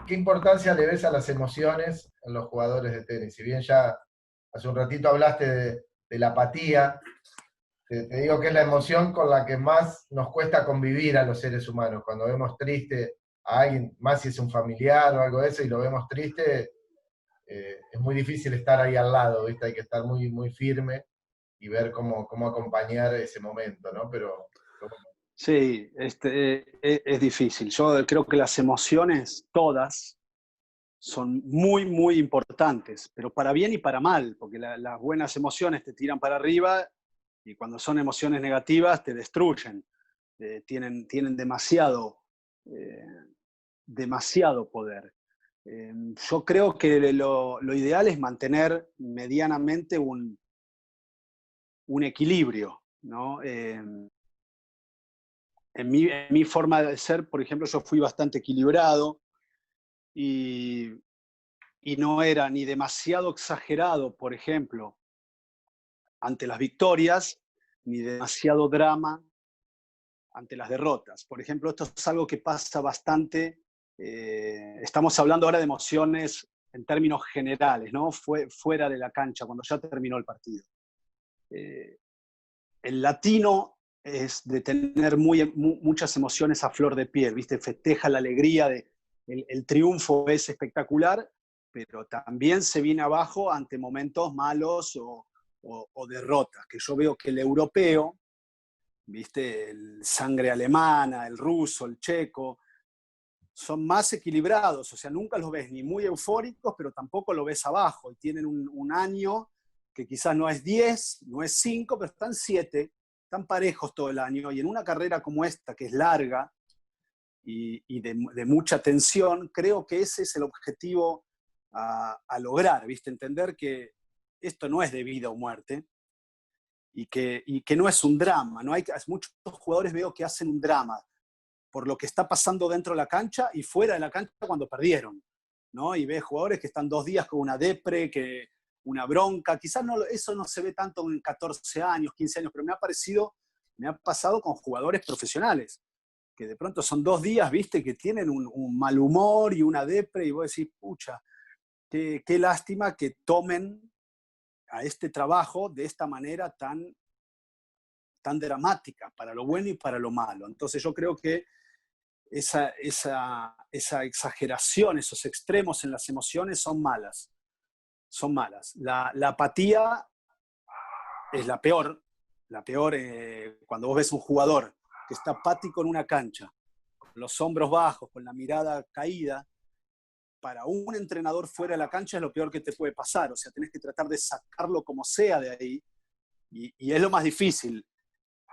¿qué importancia le ves a las emociones en los jugadores de tenis? Si bien ya hace un ratito hablaste de la apatía, te digo que es la emoción con la que más nos cuesta convivir a los seres humanos. Cuando vemos triste a alguien, más si es un familiar o algo de eso, y lo vemos triste, es muy difícil estar ahí al lado, ¿viste? Hay que estar muy, muy firme y ver cómo acompañar ese momento, ¿no? Pero bueno. Sí, es difícil. Yo creo que las emociones, todas, son muy, muy importantes, pero para bien y para mal, porque las buenas emociones te tiran para arriba y cuando son emociones negativas te destruyen. Tienen demasiado, eh, demasiado poder. Yo creo que lo ideal es mantener medianamente un equilibrio, ¿no? En mi forma de ser, por ejemplo, yo fui bastante equilibrado y, y no era ni demasiado exagerado, por ejemplo, ante las victorias, ni demasiado drama ante las derrotas. Por ejemplo, esto es algo que pasa bastante. Estamos hablando ahora de emociones en términos generales, ¿no? Fuera de la cancha, cuando ya terminó el partido. Eh, el latino es de tener muchas emociones a flor de piel, ¿viste? Festeja la alegría, el triunfo es espectacular, pero también se viene abajo ante momentos malos o derrotas, que yo veo que el europeo, ¿viste? El sangre alemana, el ruso, el checo, son más equilibrados, o sea, nunca los ves ni muy eufóricos, pero tampoco lo ves abajo, y tienen un año que quizás no es 10, no es 5, pero están 7, están parejos todo el año, y en una carrera como esta, que es larga y de mucha tensión, creo que ese es el objetivo a lograr, ¿viste? Entender que esto no es de vida o muerte, y que no es un drama, ¿no? Muchos jugadores veo que hacen un drama por lo que está pasando dentro de la cancha y fuera de la cancha cuando perdieron, ¿no? Y ves jugadores que están 2 días con una depre, que una bronca, quizás no, eso no se ve tanto en 14 años, 15 años, pero me ha pasado con jugadores profesionales, que de pronto son 2 días, viste, que tienen un mal humor y una depre, y vos decís, pucha, qué lástima que tomen a este trabajo de esta manera tan dramática, para lo bueno y para lo malo. Entonces yo creo que esa exageración, esos extremos en las emociones son malas. Son malas. La apatía es la peor cuando vos ves un jugador que está apático en una cancha, con los hombros bajos, con la mirada caída. Para un entrenador fuera de la cancha es lo peor que te puede pasar, o sea, tenés que tratar de sacarlo como sea de ahí, y es lo más difícil.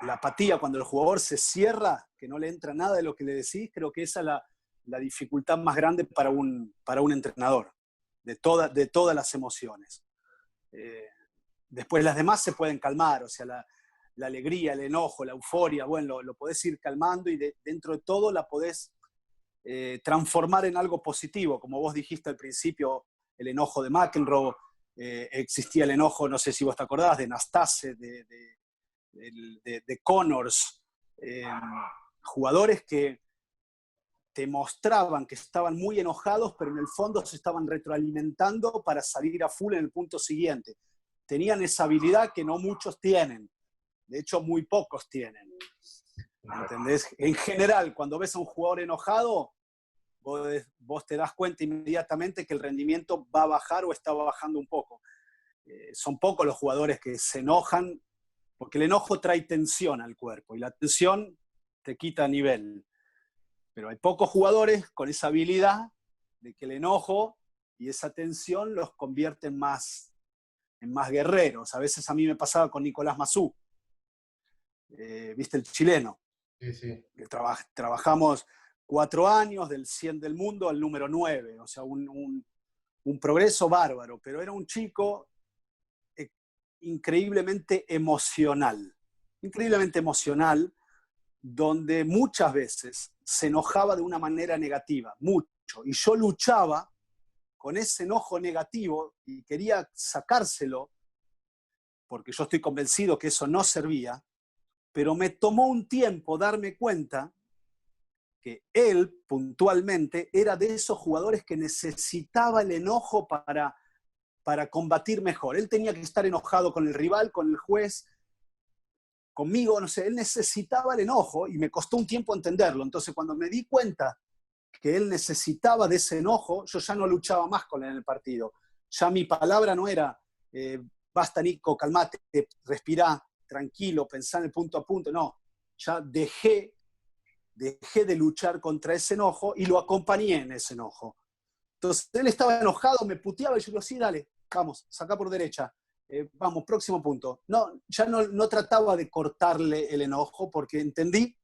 La apatía, cuando el jugador se cierra, que no le entra nada de lo que le decís, creo que esa es la dificultad más grande para un entrenador, de todas las emociones. Después las demás se pueden calmar, o sea, la alegría, el enojo, la euforia, bueno, lo podés ir calmando y dentro de todo la podés transformar en algo positivo. Como vos dijiste al principio, el enojo de McEnroe, existía el enojo, no sé si vos te acordás, de Nastase, de Connors, jugadores que te mostraban que estaban muy enojados, pero en el fondo se estaban retroalimentando para salir a full en el punto siguiente. Tenían esa habilidad que no muchos tienen, de hecho muy pocos tienen. ¿Entendés? En general, cuando ves a un jugador enojado, vos te das cuenta inmediatamente que el rendimiento va a bajar o está bajando un poco. Son pocos los jugadores que se enojan, porque el enojo trae tensión al cuerpo y la tensión te quita nivel. Pero hay pocos jugadores con esa habilidad de que el enojo y esa tensión los convierte en más guerreros. A veces a mí me pasaba con Nicolás Massú, ¿viste? El chileno. Sí, sí. Que trabajamos 4 años, del 100 del mundo al número 9, o sea, un progreso bárbaro, pero era un chico increíblemente emocional, donde muchas veces se enojaba de una manera negativa, mucho, y yo luchaba con ese enojo negativo y quería sacárselo, porque yo estoy convencido que eso no servía, pero me tomó un tiempo darme cuenta que él puntualmente era de esos jugadores que necesitaba el enojo para combatir mejor. Él tenía que estar enojado con el rival, con el juez, conmigo, no sé, él necesitaba el enojo y me costó un tiempo entenderlo. Entonces, cuando me di cuenta que él necesitaba de ese enojo, yo ya no luchaba más con él en el partido. Ya mi palabra no era, basta Nico, calmate, respirá, tranquilo, pensá en el punto a punto. No, ya dejé de luchar contra ese enojo y lo acompañé en ese enojo. Entonces él estaba enojado, me puteaba y yo digo, sí, dale, vamos, saca por derecha. Vamos, próximo punto. No, ya no trataba de cortarle el enojo porque entendí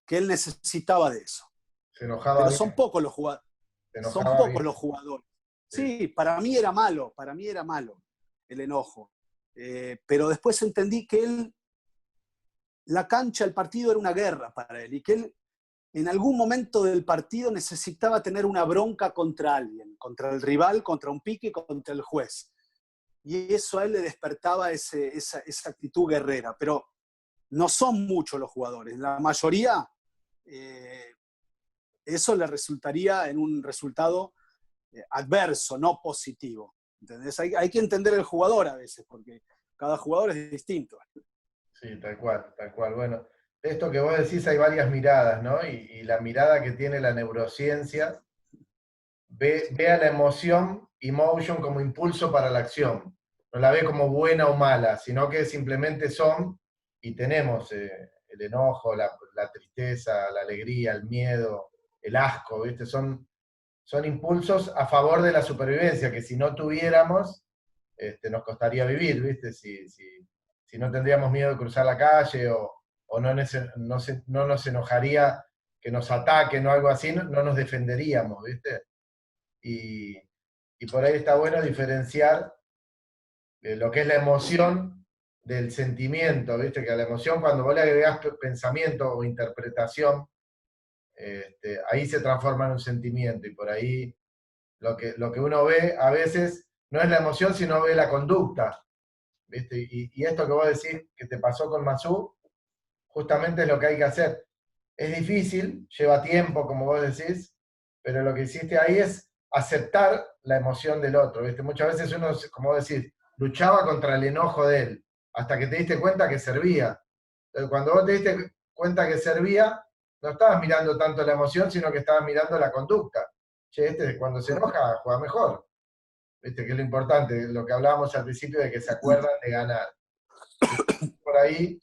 que él necesitaba de eso. Se enojaba Pero bien. son pocos los jugadores. Se Son enojaba pocos bien. los jugadores. Sí. Sí, para mí era malo el enojo. Pero después entendí que él, la cancha, el partido era una guerra para él y que él en algún momento del partido necesitaba tener una bronca contra alguien, contra el rival, contra un pique, contra el juez. Y eso a él le despertaba esa actitud guerrera. Pero no son muchos los jugadores. La mayoría, eso le resultaría en un resultado adverso, no positivo. ¿Entendés? Hay que entender el jugador a veces, porque cada jugador es distinto. Sí, tal cual, tal cual. Bueno, de esto que vos decís hay varias miradas, ¿no? Y la mirada que tiene la neurociencia ve a la emotion como impulso para la acción. No la ve como buena o mala, sino que simplemente son y tenemos el enojo, la tristeza, la alegría, el miedo, el asco, ¿viste? Son impulsos a favor de la supervivencia, que si no tuviéramos, nos costaría vivir, ¿viste? Si no tendríamos miedo de cruzar la calle o no nos enojaría que nos ataquen o algo así, no nos defenderíamos, ¿viste? Y, y por ahí está bueno diferenciar lo que es la emoción del sentimiento, ¿viste? Que a la emoción cuando vos le agregás pensamiento o interpretación, ahí se transforma en un sentimiento y por ahí lo que uno ve a veces no es la emoción, sino ve la conducta, ¿viste? Y esto que vos decís que te pasó con Masú, justamente es lo que hay que hacer. Es difícil, lleva tiempo, como vos decís, pero lo que hiciste ahí es aceptar la emoción del otro, ¿viste? Muchas veces uno, como vos decís, luchaba contra el enojo de él, hasta que te diste cuenta que servía. Entonces, cuando vos te diste cuenta que servía, no estabas mirando tanto la emoción, sino que estabas mirando la conducta. Che, cuando se enoja, juega mejor. ¿Viste? Que es lo importante, lo que hablábamos al principio de que se acuerdan de ganar. Por ahí,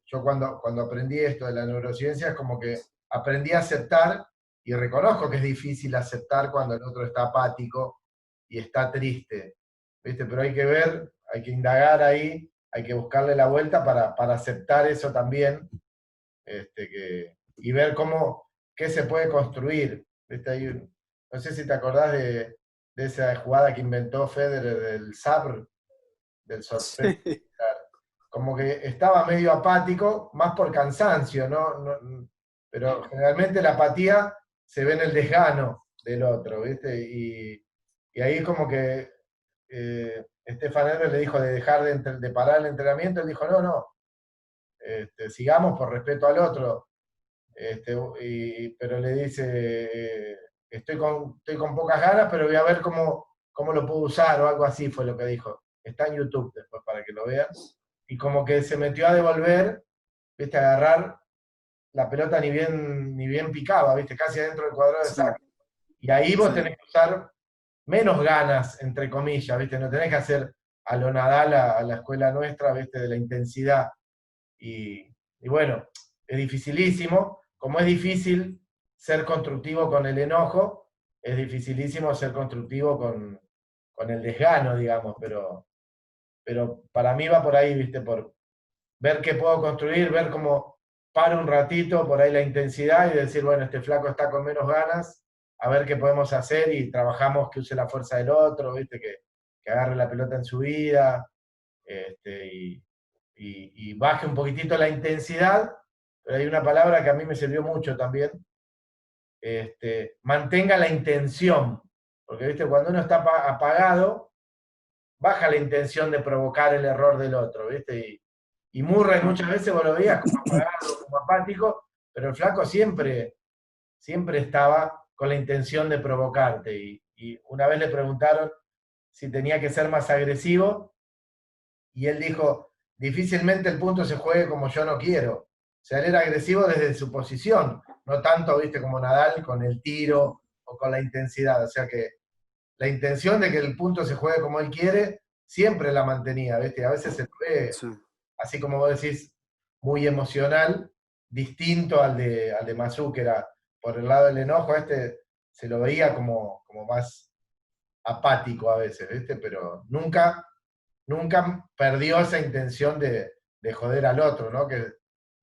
yo cuando aprendí esto de la neurociencia, es como que aprendí a aceptar y reconozco que es difícil aceptar cuando el otro está apático y está triste, ¿viste? Pero hay que ver, hay que indagar ahí, hay que buscarle la vuelta para aceptar eso también, y ver qué se puede construir, ¿viste? No sé si te acordás de esa jugada que inventó Federer del sabre, del sorpresa. Sí. Como que estaba medio apático, más por cansancio, ¿no? Pero generalmente la apatía se ve en el desgano del otro, ¿viste? Y ahí como que Stefan Edberg le dijo de dejar de parar el entrenamiento, él dijo, no, sigamos por respeto al otro. Pero le dice, estoy con pocas ganas, pero voy a ver cómo lo puedo usar o algo así fue lo que dijo. Está en YouTube después para que lo vean. Y como que se metió a devolver, ¿viste? A agarrar la pelota ni bien picaba, ¿viste? Casi adentro del cuadrado de saque. Y ahí vos tenés que usar menos ganas, entre comillas, ¿viste? No tenés que hacer a lo Nadal, a la escuela nuestra, ¿viste? De la intensidad. Y bueno, es dificilísimo. Como es difícil ser constructivo con el enojo, es dificilísimo ser constructivo con el desgano, digamos, pero para mí va por ahí, ¿viste? Por ver qué puedo construir, ver cómo paro un ratito por ahí la intensidad y decir, bueno, este flaco está con menos ganas, a ver qué podemos hacer y trabajamos que use la fuerza del otro, ¿viste? Que agarre la pelota en su vida, y baje un poquitito la intensidad, pero hay una palabra que a mí me sirvió mucho también, mantenga la intención, porque ¿viste? Cuando uno está apagado, baja la intención de provocar el error del otro, ¿viste? Y Murray muchas veces vos lo veías como apagado, como apático, pero el flaco siempre estaba con la intención de provocarte. Y una vez le preguntaron si tenía que ser más agresivo, y él dijo, difícilmente el punto se juegue como yo no quiero. O sea, él era agresivo desde su posición, no tanto, viste, como Nadal con el tiro o con la intensidad. O sea que la intención de que el punto se juegue como él quiere, siempre la mantenía, viste. A veces se ve, Sí. así como vos decís, muy emocional, distinto al de Mazú, que era por el lado del enojo. Este se lo veía como más apático a veces, ¿viste? Pero nunca perdió esa intención de joder al otro, ¿no? Que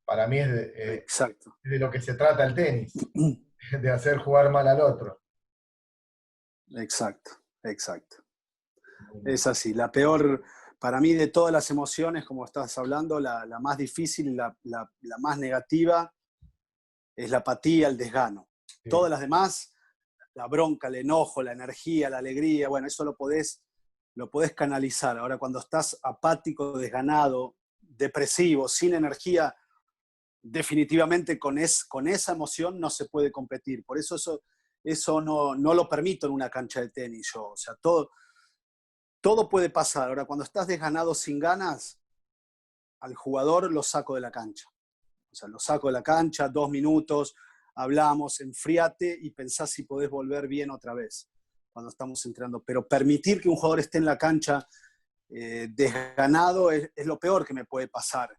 para mí Exacto. es de lo que se trata el tenis, de hacer jugar mal al otro. Exacto, exacto. Es así. La peor, para mí, de todas las emociones, como estás hablando, la más difícil y la más negativa es la apatía, el desgano. Sí, Todas las demás, la bronca, el enojo, la energía, la alegría, bueno, eso lo podés canalizar. Ahora, cuando estás apático, desganado, depresivo, sin energía, definitivamente con esa emoción no se puede competir. Por eso no lo permito en una cancha de tenis yo. O sea, todo puede pasar. Ahora, cuando estás desganado sin ganas, al jugador lo saco de la cancha. O sea, lo saco de la cancha, 2 minutos, hablamos, enfriate y pensás si podés volver bien otra vez cuando estamos entrenando. Pero permitir que un jugador esté en la cancha desganado es lo peor que me puede pasar.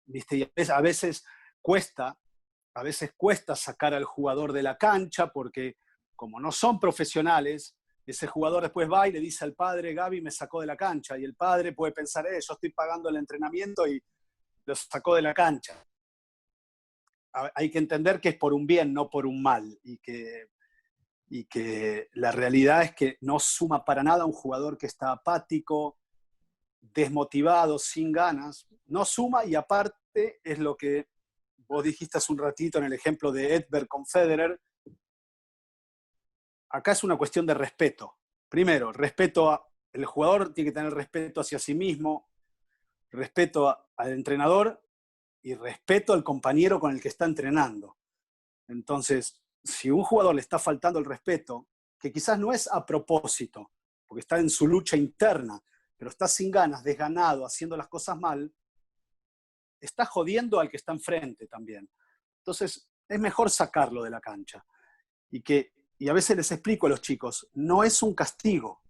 ¿Viste? Y a veces cuesta sacar al jugador de la cancha porque como no son profesionales, ese jugador después va y le dice al padre, Gaby me sacó de la cancha, y el padre puede pensar, yo estoy pagando el entrenamiento y lo sacó de la cancha. Hay que entender que es por un bien, no por un mal, y que la realidad es que no suma para nada un jugador que está apático, desmotivado, sin ganas, no suma, y aparte es lo que vos dijiste hace un ratito en el ejemplo de Edberg con Federer. Acá es una cuestión de respeto. Primero, el jugador tiene que tener respeto hacia sí mismo, respeto al entrenador y respeto al compañero con el que está entrenando. Entonces, si un jugador le está faltando el respeto, que quizás no es a propósito, porque está en su lucha interna, pero está sin ganas, desganado, haciendo las cosas mal, está jodiendo al que está enfrente también. Entonces, es mejor sacarlo de la cancha. Y a veces les explico a los chicos, no es un castigo.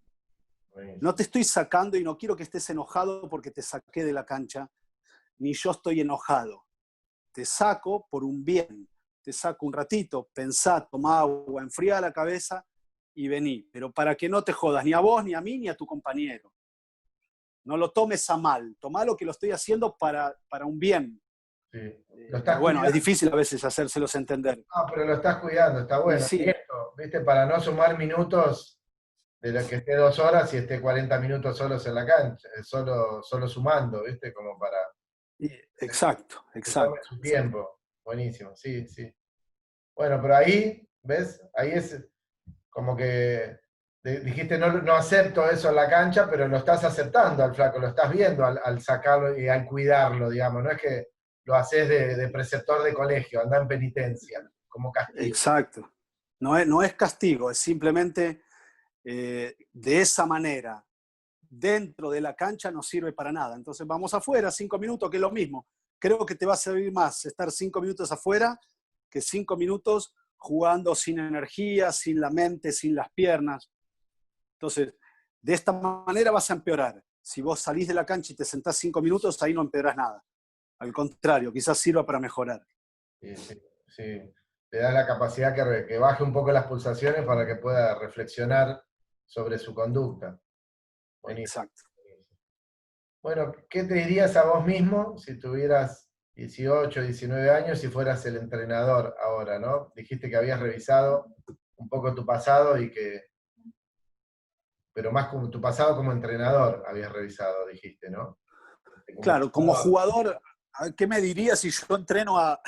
No te estoy sacando y no quiero que estés enojado porque te saqué de la cancha, ni yo estoy enojado. Te saco por un bien. Te saco un ratito, pensá, toma agua, enfría la cabeza y vení. Pero para que no te jodas ni a vos, ni a mí, ni a tu compañero. No lo tomes a mal. Tomá lo que lo estoy haciendo para un bien. sí. Pero bueno, es difícil a veces hacérselos entender. No, pero lo estás cuidando, está bueno. Sí. Esto, ¿viste? Para no sumar minutos de lo que esté 2 horas y esté 40 minutos solos en la cancha, solo sumando, ¿viste? Como para Exacto, que tome exacto. su tiempo. Buenísimo, sí, sí. Bueno, pero ahí, ¿ves? Ahí es como que dijiste, no acepto eso en la cancha, pero lo estás aceptando al flaco, lo estás viendo al sacarlo y al cuidarlo, digamos. No es que lo haces de preceptor de colegio, anda en penitencia, como castigo. Exacto. No es castigo, es simplemente de esa manera. Dentro de la cancha no sirve para nada. Entonces vamos afuera, 5 minutos, que es lo mismo. Creo que te va a servir más estar 5 minutos afuera que 5 minutos jugando sin energía, sin la mente, sin las piernas. Entonces, de esta manera vas a empeorar. Si vos salís de la cancha y te sentás 5 minutos, ahí no empeorás nada. Al contrario, quizás sirva para mejorar. Sí, sí, sí. Le da la capacidad que baje un poco las pulsaciones para que pueda reflexionar sobre su conducta. Buenísimo. Exacto. Bueno, ¿qué te dirías a vos mismo si tuvieras 18, 19 años y fueras el entrenador ahora, ¿no? Dijiste que habías revisado un poco tu pasado pero más como tu pasado como entrenador habías revisado, dijiste, ¿no? Claro, como jugador, ¿qué me dirías si yo entreno a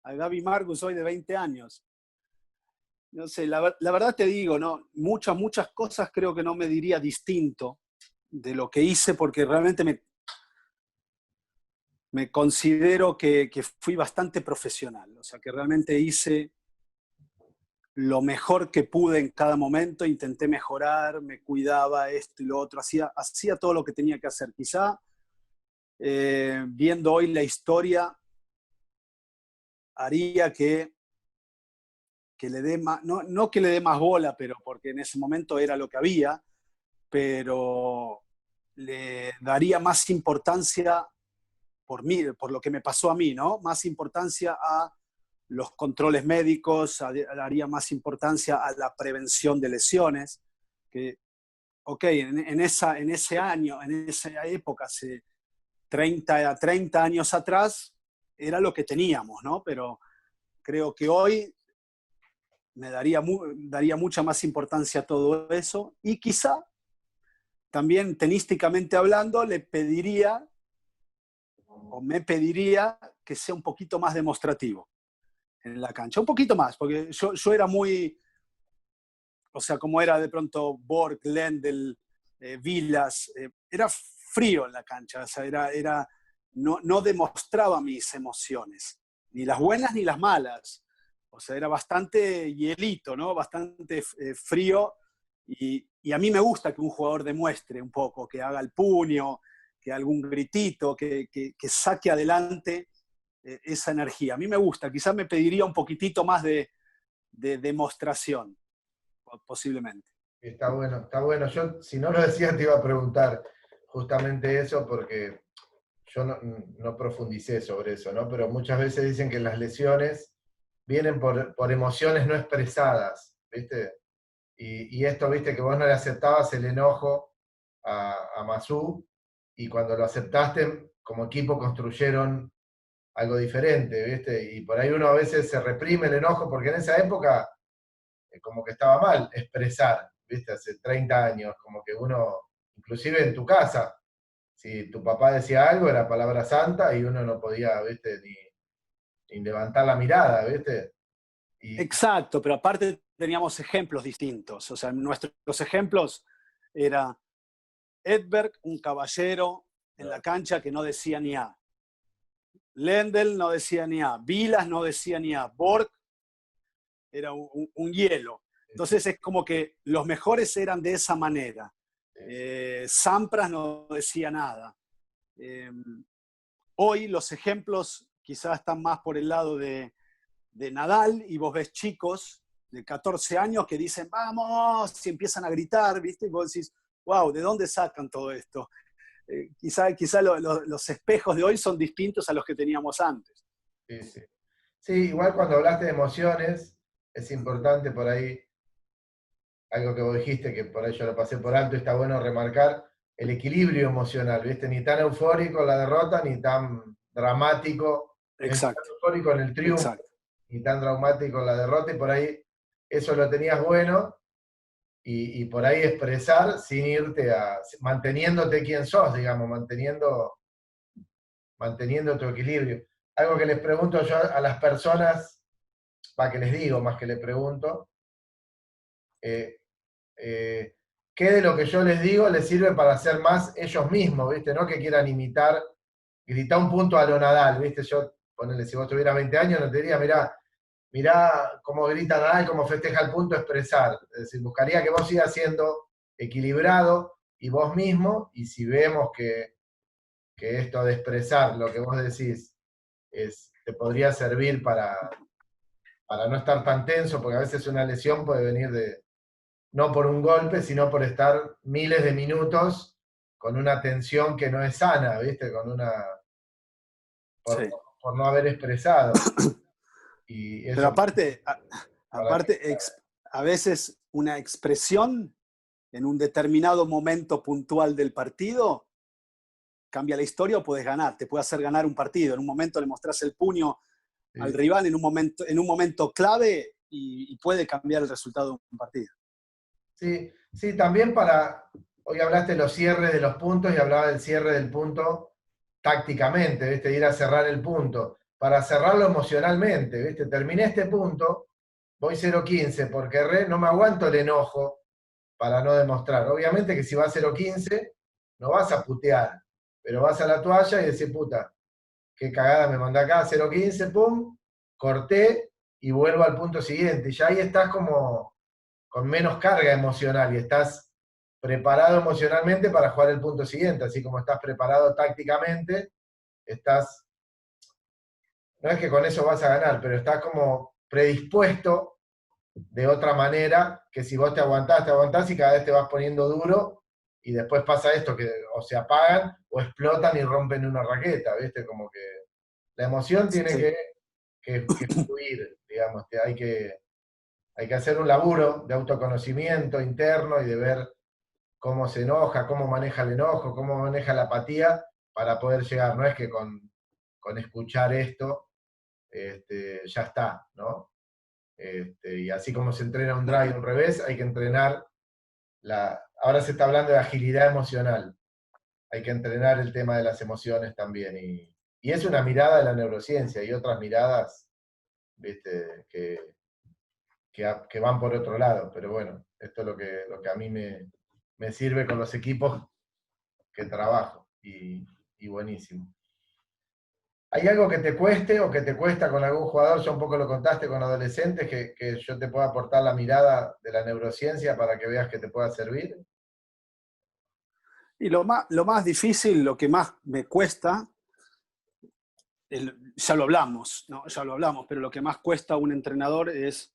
Gaby Marcus hoy de 20 años? No sé, la verdad te digo, ¿no? Muchas cosas creo que no me diría distinto de lo que hice porque realmente me considero que fui bastante profesional, o sea, que realmente hice lo mejor que pude en cada momento, intenté mejorar, me cuidaba esto y lo otro, hacía todo lo que tenía que hacer. Quizá viendo hoy la historia, haría que le dé más, no que le dé más bola, pero porque en ese momento era lo que había, pero le daría más importancia por mí, por lo que me pasó a mí, ¿no? Más importancia a los controles médicos, daría más importancia a la prevención de lesiones, que, ok, en ese año, en esa época, hace 30 años atrás, era lo que teníamos, ¿no? Pero creo que hoy me daría mucha más importancia a todo eso y quizá también tenísticamente hablando le pediría o me pediría que sea un poquito más demostrativo en la cancha, un poquito más, porque yo era muy, o sea, como era de pronto Borg, Lendl, Vilas, era frío en la cancha, o sea, no demostraba mis emociones, ni las buenas ni las malas, o sea, era bastante hielito, ¿no? Bastante frío, y a mí me gusta que un jugador demuestre un poco, que haga el puño, que algún gritito, que saque adelante esa energía. A mí me gusta, quizás me pediría un poquitito más de demostración, posiblemente. Está bueno, está bueno. Yo, si no lo decía, te iba a preguntar justamente eso porque yo no profundicé sobre eso, ¿no? Pero muchas veces dicen que las lesiones vienen por emociones no expresadas, ¿viste? Y esto, viste, que vos no le aceptabas el enojo a Masú, y cuando lo aceptaste, como equipo construyeron algo diferente, ¿viste? Y por ahí uno a veces se reprime el enojo, porque en esa época como que estaba mal expresar, ¿viste? Hace 30 años, como que uno, inclusive en tu casa, si tu papá decía algo, era palabra santa y uno no podía, ¿viste? Ni levantar la mirada, ¿viste? Y, Exacto, pero aparte teníamos ejemplos distintos. O sea, nuestros ejemplos era Edberg, un caballero en la cancha que no decía ni A. Lendl no decía ni A. Vilas no decía ni A. Borg era un hielo. Entonces es como que los mejores eran de esa manera. Sampras no decía nada. Hoy los ejemplos quizás están más por el lado de Nadal y vos ves chicos de 14 años que dicen, vamos, y empiezan a gritar, ¿viste? Y vos decís, wow, ¿de dónde sacan todo esto? Quizá los espejos de hoy son distintos a los que teníamos antes. sí, sí. Sí, igual cuando hablaste de emociones, es importante por ahí, algo que vos dijiste, que por ahí yo lo pasé por alto y está bueno remarcar, el equilibrio emocional, ¿viste? Ni tan eufórico en la derrota, ni tan dramático, tan Exacto, eufórico en el triunfo, exacto. ni tan traumático en la derrota, y por ahí eso lo tenías bueno, y por ahí expresar sin irte manteniéndote quien sos, digamos, manteniendo tu equilibrio. Algo que les pregunto yo a las personas, para que les digo más que les pregunto, eh, qué de lo que yo les digo les sirve para ser más ellos mismos, ¿viste? No que quieran imitar, gritar un punto a lo Nadal, ¿viste? Yo, ponele, si vos tuvieras 20 años, no te diría, mirá cómo grita Nadal, cómo festeja el punto, expresar. Es decir, buscaría que vos sigas siendo equilibrado y vos mismo, y si vemos que esto de expresar lo que vos decís te podría servir para no estar tan tenso, porque a veces una lesión puede venir no por un golpe, sino por estar miles de minutos con una tensión que no es sana, ¿viste? Por, Sí. por no haber expresado. Y Pero eso aparte, para mí. aparte a veces una expresión en un determinado momento puntual del partido cambia la historia o puedes ganar, te puede hacer ganar un partido. En un momento le mostrás el puño al Sí, rival en un momento clave y puede cambiar el resultado de un partido. sí, sí, también hoy hablaste de los cierres de los puntos y hablaba del cierre del punto tácticamente, ¿viste? Ir a cerrar el punto, para cerrarlo emocionalmente, ¿viste? Terminé este punto, voy 0-15 porque no me aguanto el enojo para no demostrar. Obviamente que si vas 0-15 no vas a putear, pero vas a la toalla y decís, puta, qué cagada me mandé acá, 0,15, pum, corté y vuelvo al punto siguiente. Y ya ahí estás como con menos carga emocional y estás preparado emocionalmente para jugar el punto siguiente, así como estás preparado tácticamente, estás, no es que con eso vas a ganar, pero estás como predispuesto de otra manera, que si vos te aguantás y cada vez te vas poniendo duro y después pasa esto, que o se apagan o explotan y rompen una raqueta, ¿viste? Como que la emoción tiene Sí. que fluir, digamos, hay que hacer un laburo de autoconocimiento interno y de ver cómo se enoja, cómo maneja el enojo, cómo maneja la apatía para poder llegar. No es que con escuchar esto ya está, ¿no? Y así como se entrena un drive y un revés, hay que entrenar ahora se está hablando de agilidad emocional. Hay que entrenar el tema de las emociones también. Y es una mirada de la neurociencia y otras miradas, ¿viste? Que van por otro lado. Pero bueno, esto es lo que a mí me sirve con los equipos que trabajo. Y buenísimo. ¿Hay algo que te cueste o que te cuesta con algún jugador? Ya un poco lo contaste con adolescentes, que yo te pueda aportar la mirada de la neurociencia para que veas que te pueda servir. Y lo más difícil, lo que más me cuesta, ya lo hablamos, ¿no? Ya lo hablamos, pero lo que más cuesta a un entrenador es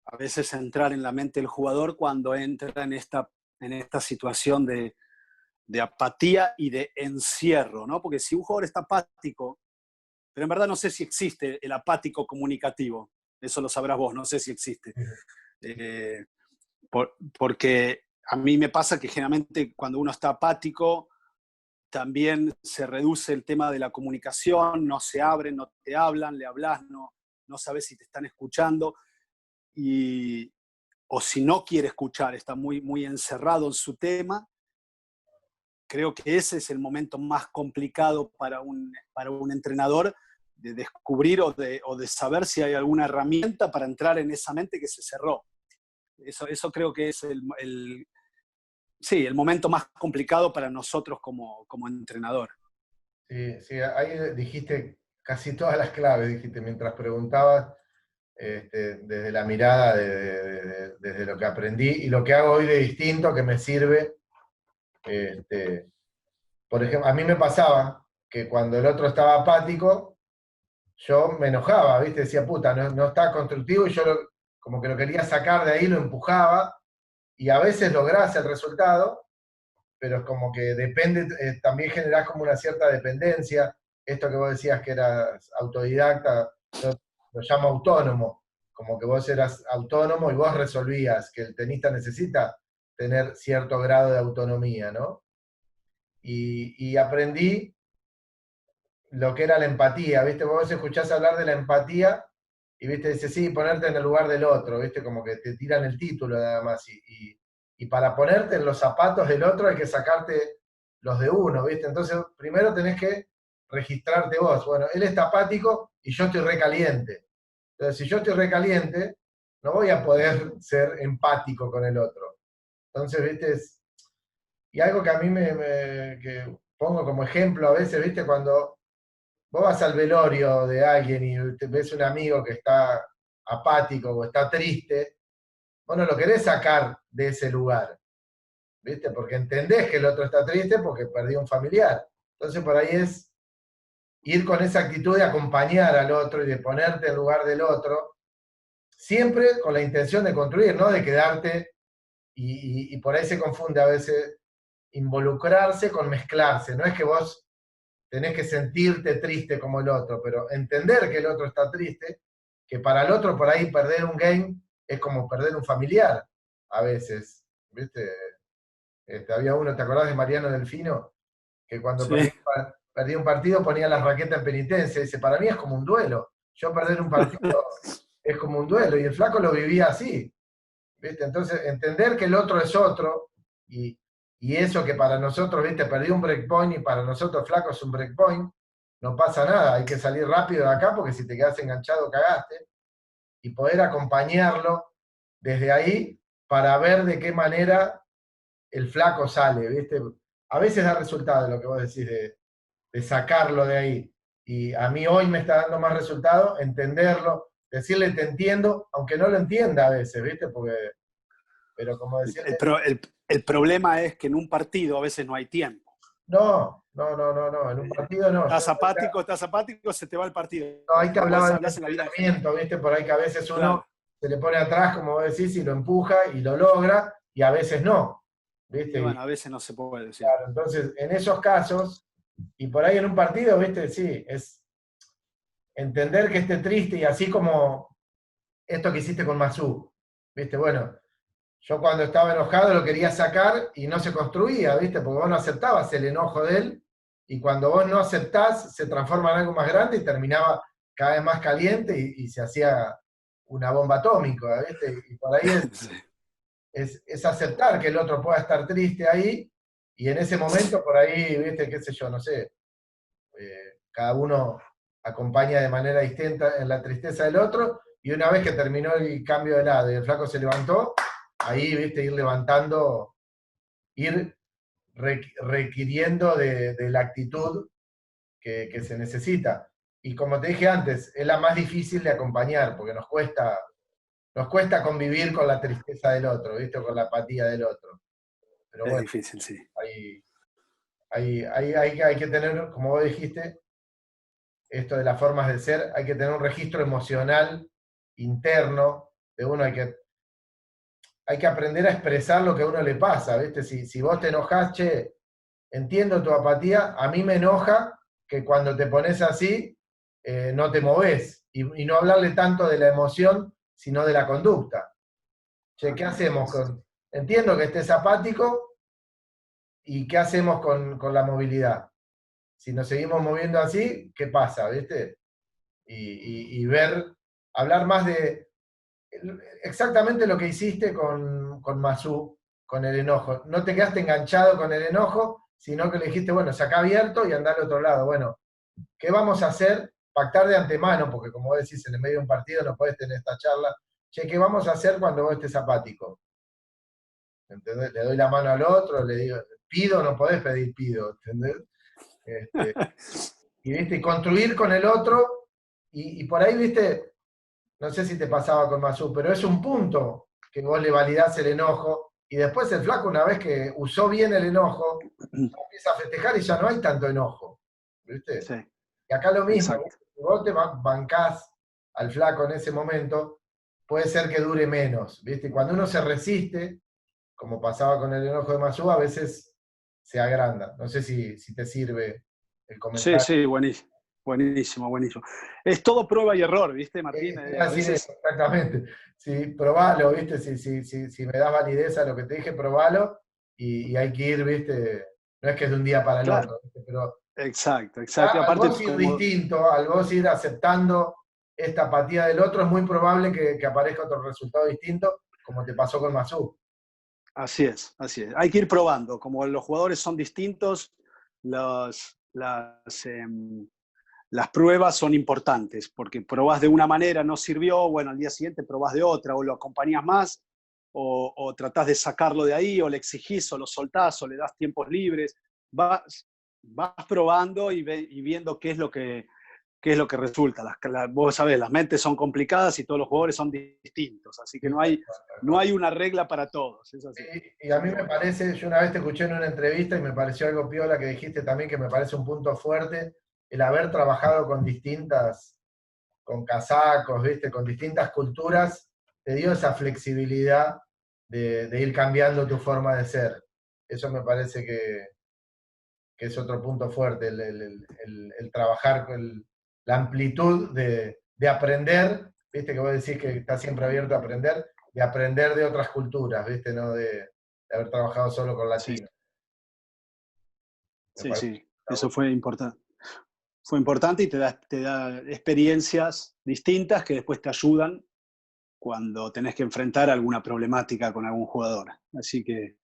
a veces entrar en la mente del jugador cuando entra en esta situación de apatía y de encierro, ¿no? Porque si un jugador está apático, pero en verdad no sé si existe el apático comunicativo, eso lo sabrás vos, no sé si existe. Eh, porque a mí me pasa que generalmente cuando uno está apático, también se reduce el tema de la comunicación, no se abren, no te hablan, le hablas, no sabes si te están escuchando, y, o si no quiere escuchar, está muy encerrado en su tema. Creo que ese es el momento más complicado para un entrenador, de descubrir o de saber si hay alguna herramienta para entrar en esa mente que se cerró. Eso creo que es sí, el momento más complicado para nosotros como entrenador. Sí, sí, ahí dijiste casi todas las claves, dijiste, mientras preguntabas, desde la mirada, desde lo que aprendí y lo que hago hoy de distinto que me sirve. Este, por ejemplo, a mí me pasaba que cuando el otro estaba apático, yo me enojaba, ¿viste? Decía, puta, no está constructivo y yo como que lo quería sacar de ahí, lo empujaba y a veces lográs el resultado, pero es como que depende, también generás como una cierta dependencia. Esto que vos decías que eras autodidacta, yo lo llamo autónomo, como que vos eras autónomo y vos resolvías que el tenista necesita tener cierto grado de autonomía, ¿no? Y aprendí lo que era la empatía, ¿viste? Vos escuchás hablar de la empatía y, ¿viste? Dice, sí, ponerte en el lugar del otro, ¿viste? Como que te tiran el título nada más. Y para ponerte en los zapatos del otro hay que sacarte los de uno, ¿viste? Entonces, primero tenés que registrarte vos. Bueno, él está apático y yo estoy recaliente. Entonces, si yo estoy recaliente, no voy a poder ser empático con el otro. Entonces, ¿viste? Y algo que a mí que pongo como ejemplo a veces, ¿viste? Cuando vos vas al velorio de alguien y te ves un amigo que está apático o está triste, vos no lo querés sacar de ese lugar, ¿viste? Porque entendés que el otro está triste porque perdió un familiar. Entonces por ahí es ir con esa actitud de acompañar al otro y de ponerte en lugar del otro, siempre con la intención de construir, no de quedarte, y por ahí se confunde a veces involucrarse con mezclarse. No es que vos tenés que sentirte triste como el otro, pero entender que el otro está triste, que para el otro por ahí perder un game es como perder un familiar a veces, ¿viste? Había uno, ¿te acordás de Mariano Delfino? Que cuando Sí. perdía un partido ponía la raqueta en penitencia, dice, para mí es como un duelo, yo perder un partido es como un duelo, y el flaco lo vivía así, ¿viste? Entonces, entender que el otro es otro, y, y eso que para nosotros, ¿viste? Perdí un breakpoint y para nosotros flaco es un breakpoint, no pasa nada, hay que salir rápido de acá porque si te quedas enganchado cagaste, y poder acompañarlo desde ahí para ver de qué manera el flaco sale, ¿viste? A veces da resultado lo que vos decís de sacarlo de ahí. Y a mí hoy me está dando más resultado entenderlo, decirle te entiendo, aunque no lo entienda a veces, ¿viste? Porque, pero como decirle, El problema es que en un partido a veces no hay tiempo. no, en un partido no. Estás apático, se te va el partido. No, ahí te hablaba Después de hablas en la vida. entrenamiento, ¿viste? Por ahí que a veces uno Claro. se le pone atrás, como vos decís, y lo empuja y lo logra, y a veces no, Y ¿viste? bueno, a veces no se puede decir. Claro, entonces, en esos casos, y por ahí en un partido, ¿viste? Sí, es entender que esté triste y así como esto que hiciste con Masú, ¿viste? Bueno, yo cuando estaba enojado lo quería sacar y no se construía, ¿viste? Porque vos no aceptabas el enojo de él y cuando vos no aceptás se transforma en algo más grande y terminaba cada vez más caliente y se hacía una bomba atómica, ¿viste? Y por ahí Sí. es aceptar que el otro pueda estar triste ahí y en ese momento por ahí, ¿viste? Qué sé yo, no sé, cada uno acompaña de manera distinta en la tristeza del otro, y una vez que terminó el cambio de lado y el flaco se levantó, ahí, viste, ir levantando, ir requiriendo de la actitud que se necesita. Y como te dije antes, es la más difícil de acompañar, porque nos cuesta convivir con la tristeza del otro, ¿viste? O con la apatía del otro. Pero Es bueno, difícil, sí. hay que tener, como vos dijiste, esto de las formas de ser, hay que tener un registro emocional interno de uno, hay que aprender a expresar lo que a uno le pasa, ¿viste? Si vos te enojás, che, entiendo tu apatía, a mí me enoja que cuando te pones así, no te movés, y no hablarle tanto de la emoción, sino de la conducta. Che, ¿qué hacemos con...? Entiendo que estés apático, ¿y qué hacemos con la movilidad? Si nos seguimos moviendo así, ¿qué pasa, viste? Y ver, hablar más de exactamente lo que hiciste con Masú, con el enojo. No te quedaste enganchado con el enojo, sino que le dijiste, bueno, saca abierto y anda al otro lado. Bueno, ¿qué vamos a hacer? Pactar de antemano, porque como vos decís, en el medio de un partido no podés tener esta charla. Che, ¿qué vamos a hacer cuando vos estés apático? ¿Entendés? Le doy la mano al otro, le digo, pido, no podés pedir pido, ¿entendés? Este, y viste, construir con el otro, y por ahí, viste, no sé si te pasaba con Masú, pero es un punto que vos le validás el enojo, y después el flaco, una vez que usó bien el enojo, empieza a festejar y ya no hay tanto enojo, ¿viste? Sí, Y acá lo mismo, exacto. si vos te bancás al flaco en ese momento, puede ser que dure menos, ¿viste? Y cuando uno se resiste, como pasaba con el enojo de Masú, a veces se agranda. No sé si te sirve el Sí, comentario. sí, buenísimo. Buenísimo, buenísimo. Es todo prueba y error, ¿viste, Martín? Te iba a A decir eso, veces, exactamente. Sí, probalo, ¿viste? Si me das validez a lo que te dije, probalo y hay que ir, ¿viste? No es que es de un día para el claro, otro, ¿viste? Pero exacto, exacto. Y al aparte, vos ir como, distinto, al vos ir aceptando esta apatía del otro, es muy probable que aparezca otro resultado distinto, como te pasó con Masú. así es, así es. Hay que ir probando. Como los jugadores son distintos, los, las pruebas son importantes, porque probás de una manera, no sirvió, bueno, al día siguiente probás de otra, o lo acompañás más, o tratás de sacarlo de ahí, o le exigís, o lo soltás, o le das tiempos libres. Vas probando y viendo qué es lo que resulta. Vos sabés, las mentes son complicadas y todos los jugadores son distintos, así que Sí, tal cual, tal no cual. hay una regla para todos, es así. Y a Así mí que me bueno. parece, yo una vez te escuché en una entrevista y me pareció algo piola que dijiste también, que me parece un punto fuerte, el haber trabajado con casacos, ¿viste? Con distintas culturas, te dio esa flexibilidad de ir cambiando tu forma de ser. Eso me parece que es otro punto fuerte, el trabajar con la amplitud de aprender, ¿viste? Que vos decís que estás siempre abierto a aprender, de aprender de otras culturas, ¿viste? No de haber trabajado solo con Sí, latinos. Me sí, parece sí, que está eso bueno. fue importante. Fue importante y te da experiencias distintas que después te ayudan cuando tenés que enfrentar alguna problemática con algún jugador. Así que,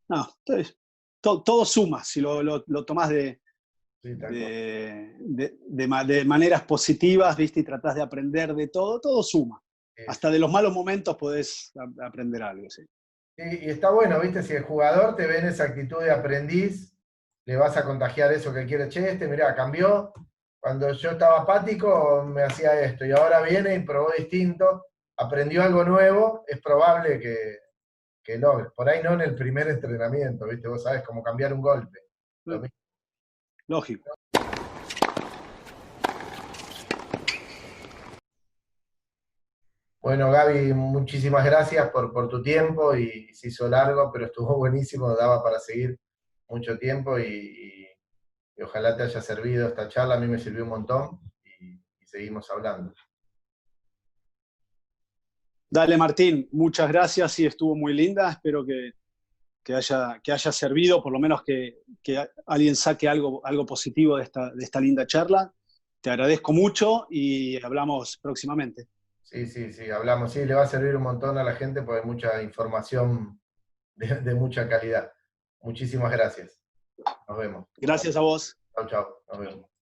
no, entonces, todo suma si lo tomás Sí, tal cual. de maneras positivas, ¿viste? Y tratás de aprender de todo, todo suma. Es- Hasta de los malos momentos podés aprender algo, ¿sí? y está bueno, ¿viste? Si el jugador te ve en esa actitud de aprendiz, le vas a contagiar eso que quiere, che, este, mirá, cambió. Cuando yo estaba apático me hacía esto, y ahora viene y probó distinto, aprendió algo nuevo, es probable que logre. Por ahí no en el primer entrenamiento, ¿viste? Vos sabés cómo cambiar un golpe. Lo mismo. Lógico. Bueno, Gaby, muchísimas gracias por tu tiempo y se hizo largo, pero estuvo buenísimo, daba para seguir mucho tiempo y ojalá te haya servido esta charla, a mí me sirvió un montón y seguimos hablando. Dale, Martín, muchas gracias, sí, estuvo muy linda, espero que haya servido, por lo menos que alguien saque algo positivo de esta linda charla. Te agradezco mucho y hablamos próximamente. Sí, hablamos, sí, le va a servir un montón a la gente porque hay mucha información de mucha calidad. Muchísimas gracias. Nos vemos. Gracias a vos. Chau, chau. Nos vemos.